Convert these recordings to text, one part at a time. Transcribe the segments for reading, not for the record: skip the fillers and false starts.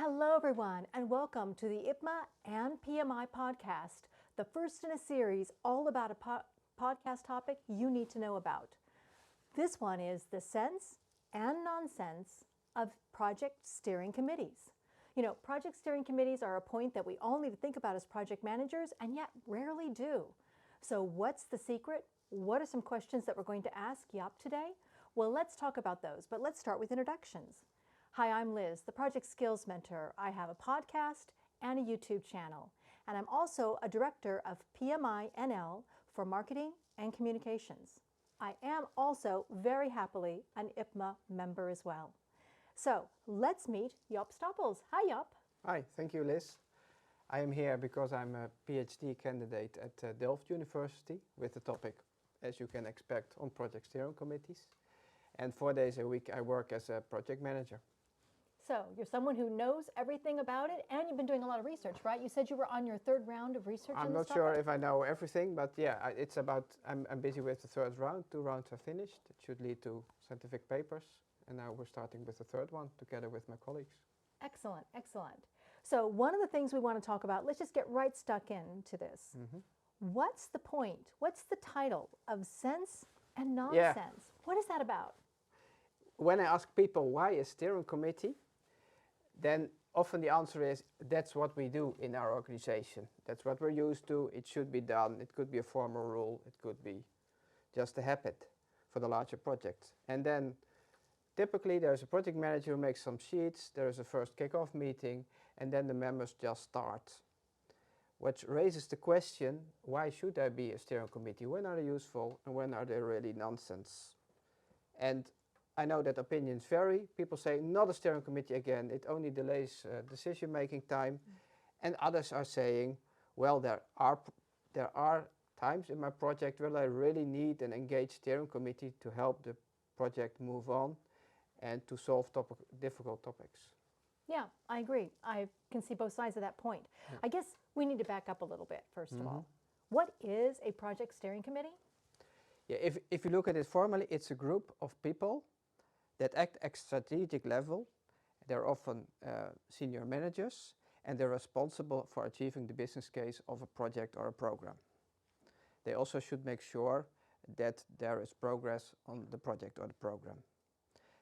Hello everyone and welcome to the IPMA and PMI podcast, the first in a series all about a podcast topic you need to know about. This one is the sense and nonsense of project steering committees. You know, project steering committees are a point that we all need to think about as project managers and yet rarely do. So what's the secret? What are some questions that we're going to ask Jaap today? Well, let's talk about those, but let's start with introductions. Hi, I'm Liz, the Project Skills Mentor. I have a podcast and a YouTube channel, and I'm also a director of PMI NL for marketing and communications. I am also very happily an IPMA member as well. So let's meet Jaap Stoppels. Hi, Jaap. Hi, thank you, Liz. I am here because I'm a PhD candidate at Delft University with the topic, as you can expect, on project steering committees. And 4 days a week I work as a project manager. So you're someone who knows everything about it, and you've been doing a lot of research, right? You said you were on your third round of research I'm on this not sure topic? if I know everything, but yeah, it's about, I'm busy with the third round. 2 rounds are finished. It should lead to scientific papers. And now we're starting with the third one together with my colleagues. Excellent, excellent. So one of the things we want to talk about, let's just get right stuck into this. What's the point? What's the title of sense and nonsense? What is that about? When I ask people why a steering committee, then often the answer is that's what we do in our organization. That's what we're used to. It should be done. It could be a formal rule. It could be just a habit for the larger projects. And then typically there's a project manager who makes some sheets. There's a first kick-off meeting, and then the members just start. Which raises the question, why should there be a steering committee? When are they useful and when are they really nonsense? And I know that opinions vary. People say, not a steering committee again, it only delays decision-making time. And others are saying, well, there are times in my project where I really need an engaged steering committee to help the project move on and to solve difficult topics. Yeah, I agree. I can see both sides of that point. I guess we need to back up a little bit, first of all. What is a project steering committee? Yeah, if you look at it formally, it's a group of people that act at strategic level. They're often senior managers, and they're responsible for achieving the business case of a project or a program. They also should make sure that there is progress on the project or the program.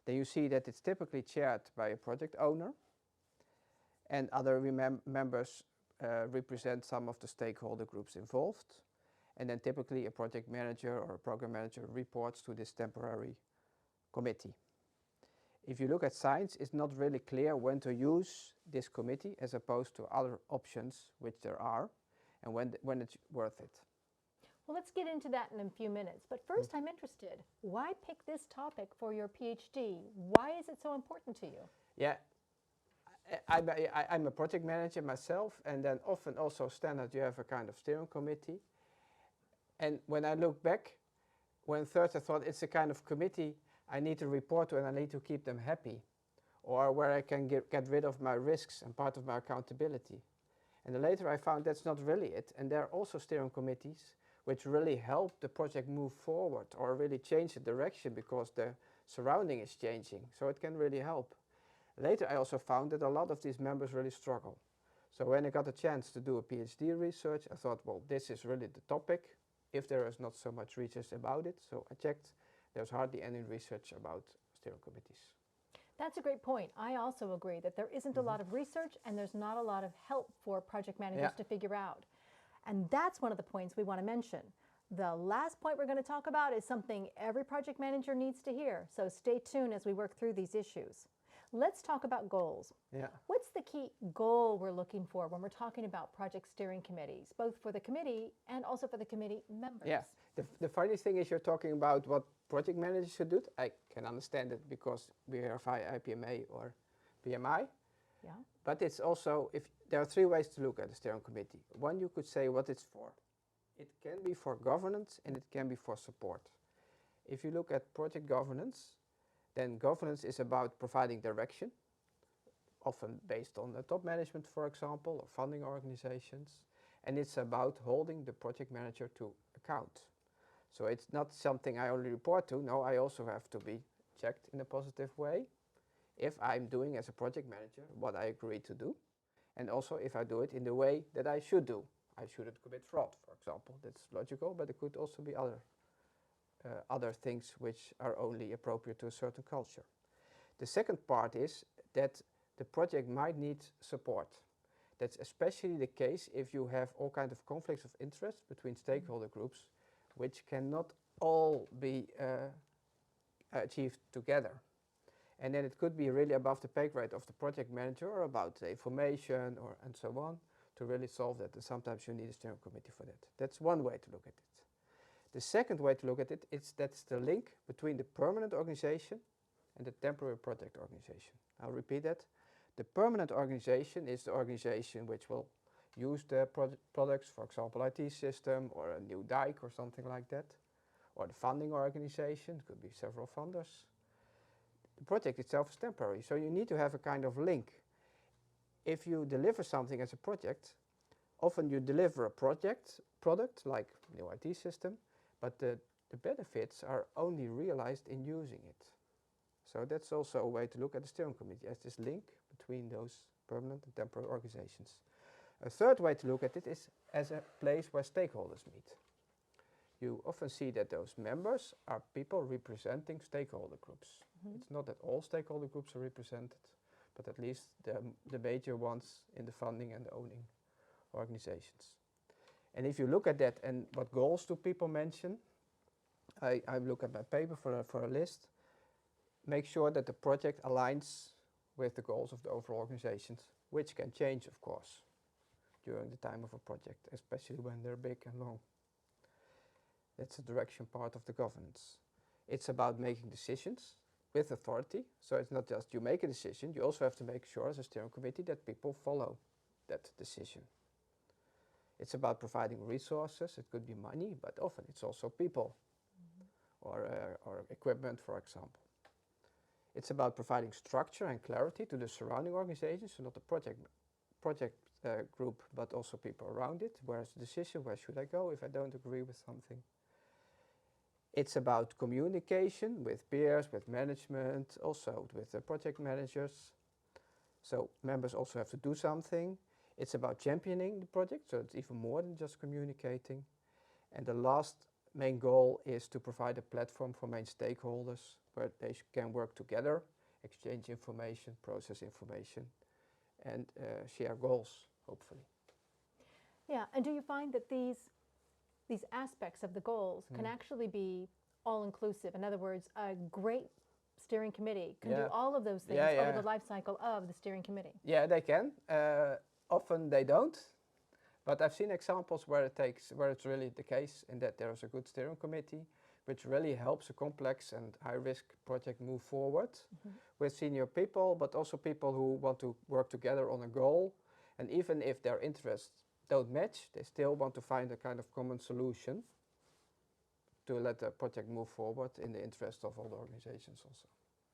Then you see that it's typically chaired by a project owner, and other members represent some of the stakeholder groups involved. And then typically a project manager or a program manager reports to this temporary committee. If you look at science, it's not really clear when to use this committee as opposed to other options, which there are, and when it's worth it. Well, let's get into that in a few minutes. But first, I'm interested. Why pick this topic for your PhD? Why is it so important to you? Yeah, I'm a project manager myself, and then often also standard you have a kind of steering committee. And when I look back, when first I thought it's a kind of committee I need to report to and I need to keep them happy, or where I can get rid of my risks and part of my accountability. And then later I found that's not really it. And there are also steering committees which really help the project move forward or really change the direction because the surrounding is changing. So it can really help. Later I also found that a lot of these members really struggle. So when I got a chance to do a PhD research, I thought, well, this is really the topic, if there is not so much research about it. So I checked. There's hardly any research about steering committees. That's a great point. I also agree that there isn't a lot of research and there's not a lot of help for project managers to figure out. And that's one of the points we want to mention. The last point we're going to talk about is something every project manager needs to hear. So stay tuned as we work through these issues. Let's talk about goals. What's the key goal we're looking for when we're talking about project steering committees, both for the committee and also for the committee members? Yeah, the funny thing is you're talking about what project managers should do. I can understand it because we are via IPMA or PMI. Yeah. But it's also, there are 3 ways to look at the steering committee. One, you could say what it's for. It can be for governance and it can be for support. If you look at project governance, then governance is about providing direction, often based on the top management, for example, or funding organizations. And it's about holding the project manager to account. So it's not something I only report to. No, I also have to be checked in a positive way. if I'm doing as a project manager what I agree to do, and also if I do it in the way that I should do. I shouldn't commit fraud, for example. That's logical, but it could also be other things which are only appropriate to a certain culture. The second part is that the project might need support. That's especially the case if you have all kinds of conflicts of interest between stakeholder groups, which cannot all be achieved together. And then it could be really above the pay grade of the project manager or about the information and so on to really solve that. And sometimes you need a steering committee for that. That's one way to look at it. The second way to look at it is that's the link between the permanent organization and the temporary project organization. I'll repeat that. The permanent organization is the organization which will use the products, for example, IT system or a new dike or something like that, or the funding organization, could be several funders. The project itself is temporary, so you need to have a kind of link. If you deliver something as a project, often you deliver a product like new IT system, but the benefits are only realized in using it. So that's also a way to look at the steering committee as this link between those permanent and temporary organizations. A third way to look at it is as a place where stakeholders meet. You often see that those members are people representing stakeholder groups. It's not that all stakeholder groups are represented, but at least the major ones in the funding and the owning organizations. And if you look at that and what goals do people mention, I look at my paper for a list. Make sure that the project aligns with the goals of the overall organizations, which can change, of course, during the time of a project, especially when they're big and long. That's the direction part of the governance. It's about making decisions with authority. So it's not just you make a decision, you also have to make sure as a steering committee that people follow that decision. It's about providing resources. It could be money, but often it's also people or equipment, for example. It's about providing structure and clarity to the surrounding organizations, so not the project group, but also people around it. Where's the decision? Where should I go if I don't agree with something? It's about communication with peers, with management, also with the project managers. So members also have to do something. It's about championing the project, so it's even more than just communicating. And the last main goal is to provide a platform for main stakeholders where they can work together, exchange information, process information, and share goals, hopefully. Yeah, and do you find that these aspects of the goals can actually be all-inclusive? In other words, a great steering committee can do all of those things over the life cycle of the steering committee. Yeah, they can. Often they don't, but I've seen examples where it's really the case, in that there is a good steering committee which really helps a complex and high-risk project move forward with senior people, but also people who want to work together on a goal. And even if their interests don't match, they still want to find a kind of common solution to let the project move forward in the interest of all the organizations also.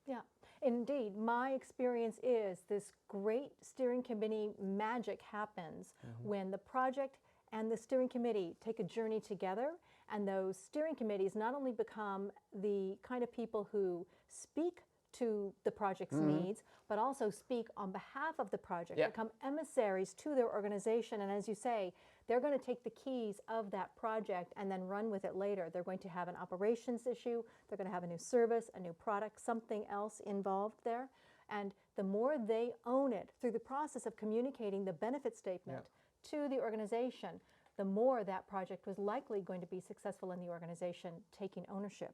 Yeah, indeed. My experience is this great steering committee magic happens when the project and the steering committee take a journey together, and those steering committees not only become the kind of people who speak to the project's needs, but also speak on behalf of the project, become emissaries to their organization. And as you say, they're going to take the keys of that project and then run with it later. They're going to have an operations issue, they're going to have a new service, a new product, something else involved there. And the more they own it through the process of communicating the benefit statement to the organization, the more that project was likely going to be successful in the organization taking ownership.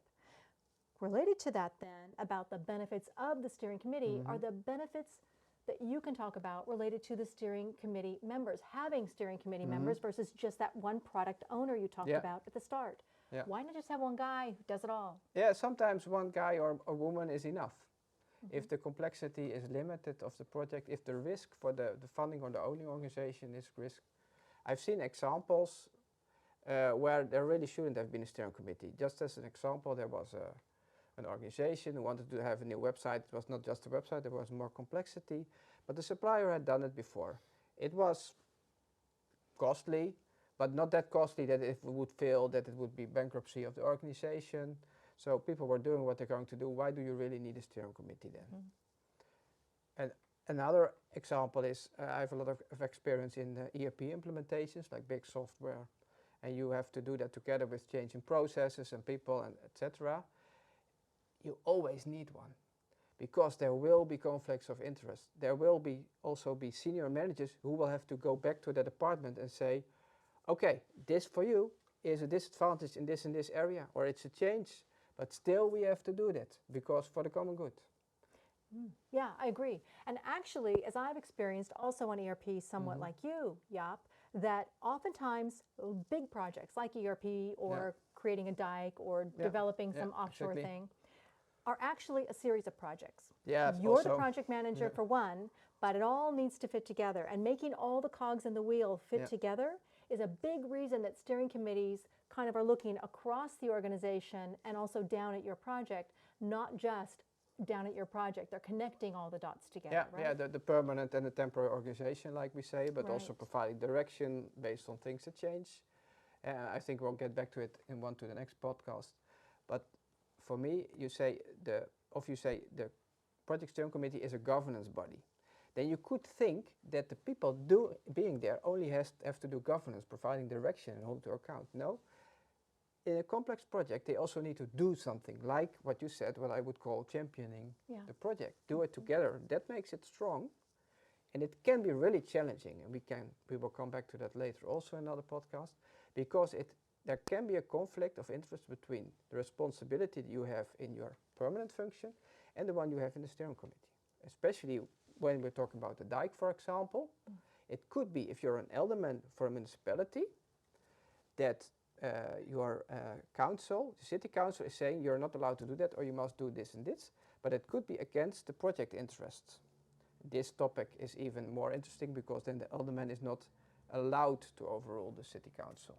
Related to that then, about the benefits of the steering committee are the benefits that you can talk about related to the steering committee members, having steering committee members versus just that one product owner you talked about at the start. Why not just have one guy who does it all? Yeah, sometimes one guy or a woman is enough. If the complexity is limited of the project, if the risk for the funding or the owning organization is risk. I've seen examples where there really shouldn't have been a steering committee. Just as an example, there was an organization who wanted to have a new website. It was not just a website, there was more complexity, but the supplier had done it before. It was costly, but not that costly that if it would fail, that it would be bankruptcy of the organization. So people were doing what they're going to do. Why do you really need a steering committee then? And another example is I have a lot of experience in ERP implementations, like big software, and you have to do that together with changing processes and people and etc. You always need one because there will be conflicts of interest. There will be also be senior managers who will have to go back to the department and say, okay, this for you is a disadvantage in this area, or it's a change, but still we have to do that because for the common good. Yeah, I agree. And actually, as I've experienced also on ERP, somewhat like you, Jaap, that oftentimes big projects like ERP or creating a dike or developing some offshore thing are actually a series of projects. Yes, You're the also, project manager for one, but it all needs to fit together. And making all the cogs in the wheel fit together is a big reason that steering committees kind of are looking across the organization and also down at your project, not just down at your project. They're connecting all the dots together, right? Yeah, the permanent and the temporary organization, like we say, but also Right. providing direction based on things that change. I think we'll get back to it in one to the next podcast. But for me, you say the project steering committee is a governance body. Then you could think that the people being there only have to do governance, providing direction and hold to account. No. In a complex project, they also need to do something like what you said, what I would call championing the project. Do it together. That makes it strong. And it can be really challenging. And we will come back to that later also in another podcast, because there can be a conflict of interest between the responsibility that you have in your permanent function and the one you have in the steering committee. Especially when we're talking about the dike, for example. It could be if you're an alderman for a municipality that your council, the city council, is saying you're not allowed to do that or you must do this and this, but it could be against the project interests. This topic is even more interesting because then the alderman is not allowed to overrule the city council.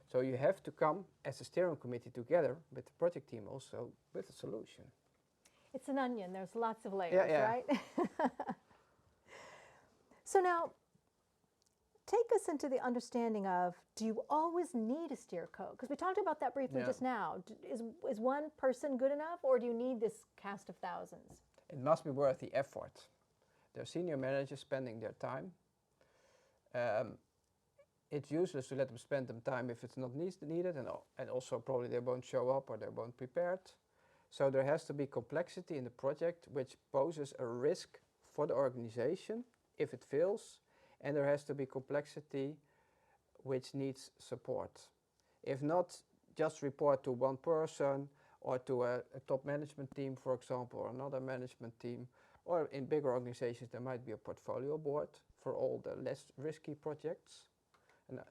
So you have to come as a steering committee together with the project team also with a solution. It's an onion. There's lots of layers, right? So now, take us into the understanding of, do you always need a steer code? Because we talked about that briefly just now. Is one person good enough, or do you need this cast of thousands? It must be worth the effort. There are senior managers spending their time. It's useless to let them spend them time if it's not needed, and also probably they won't show up or they won't prepared. So there has to be complexity in the project which poses a risk for the organization if it fails, and there has to be complexity which needs support. If not, just report to one person or to a top management team, for example, or another management team, or in bigger organizations there might be a portfolio board for all the less risky projects.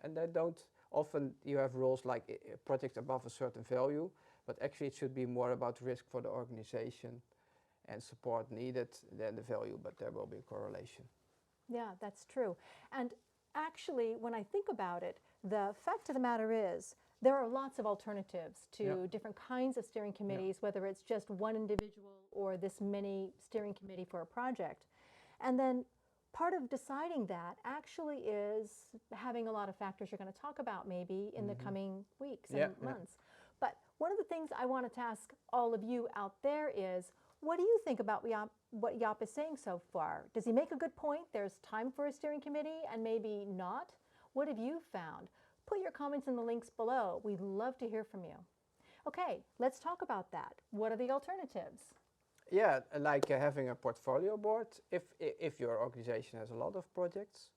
And they don't, often you have rules like projects above a certain value, but actually it should be more about risk for the organization and support needed than the value, but there will be a correlation. Yeah, that's true. And actually, when I think about it, the fact of the matter is there are lots of alternatives to different kinds of steering committees, whether it's just one individual or this mini steering committee for a project. And then part of deciding that actually is having a lot of factors you're going to talk about maybe in the coming weeks and months. But one of the things I wanted to ask all of you out there is, what do you think about what Jaap is saying so far? Does he make a good point? There's time for a steering committee and maybe not? What have you found? Put your comments in the links below. We'd love to hear from you. Okay, let's talk about that. What are the alternatives? Yeah, like having a portfolio board. If your organization has a lot of projects,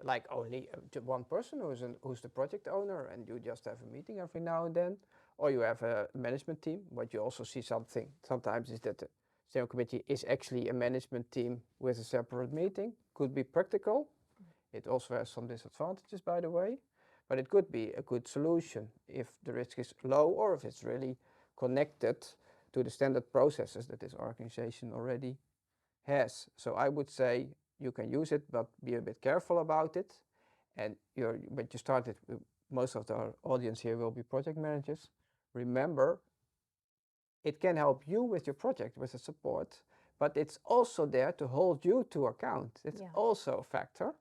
like only one person who's the project owner, and you just have a meeting every now and then, or you have a management team. What you also see sometimes is that the steering committee is actually a management team with a separate meeting. Could be practical. It also has some disadvantages, by the way, but it could be a good solution if the risk is low or if it's really connected to the standard processes that this organization already has. So I would say you can use it, but be a bit careful about it. And when you start it, most of the audience here will be project managers. Remember, it can help you with your project, with the support, but it's also there to hold you to account. It's also a factor,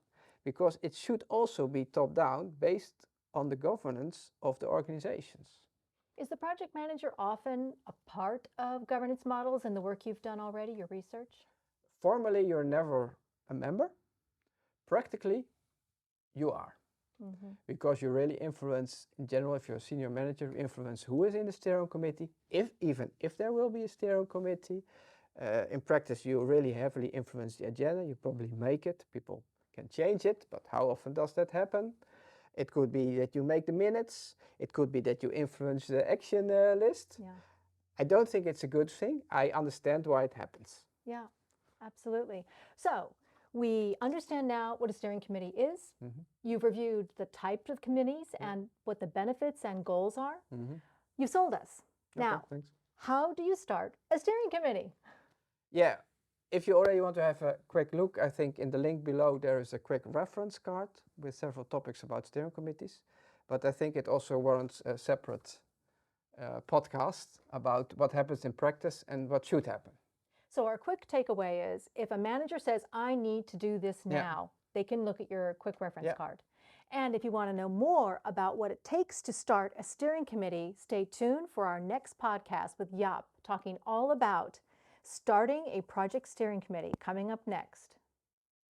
because it should also be top-down based on the governance of the organizations. Is the project manager often a part of governance models in the work you've done already, your research? formally you're never a member. Practically, you are. Because you really influence, in general, if you're a senior manager, you influence who is in the steering committee, even if there will be a steering committee. In practice, you really heavily influence the agenda. You probably make it. People can change it, but how often does that happen? It could be that you make the minutes. It could be that you influence the action list. Yeah. I don't think it's a good thing. I understand why it happens. Yeah, absolutely. So we understand now what a steering committee is. You've reviewed the types of committees and what the benefits and goals are. You've sold us. Now, thanks. how do you start a steering committee? Yeah, if you already want to have a quick look, I think in the link below there is a quick reference card with several topics about steering committees. But I think it also warrants a separate podcast about what happens in practice and what should happen. So our quick takeaway is, if a manager says, I need to do this now, they can look at your quick reference card. And if you want to know more about what it takes to start a steering committee, stay tuned for our next podcast with Jaap, talking all about starting a project steering committee, coming up next.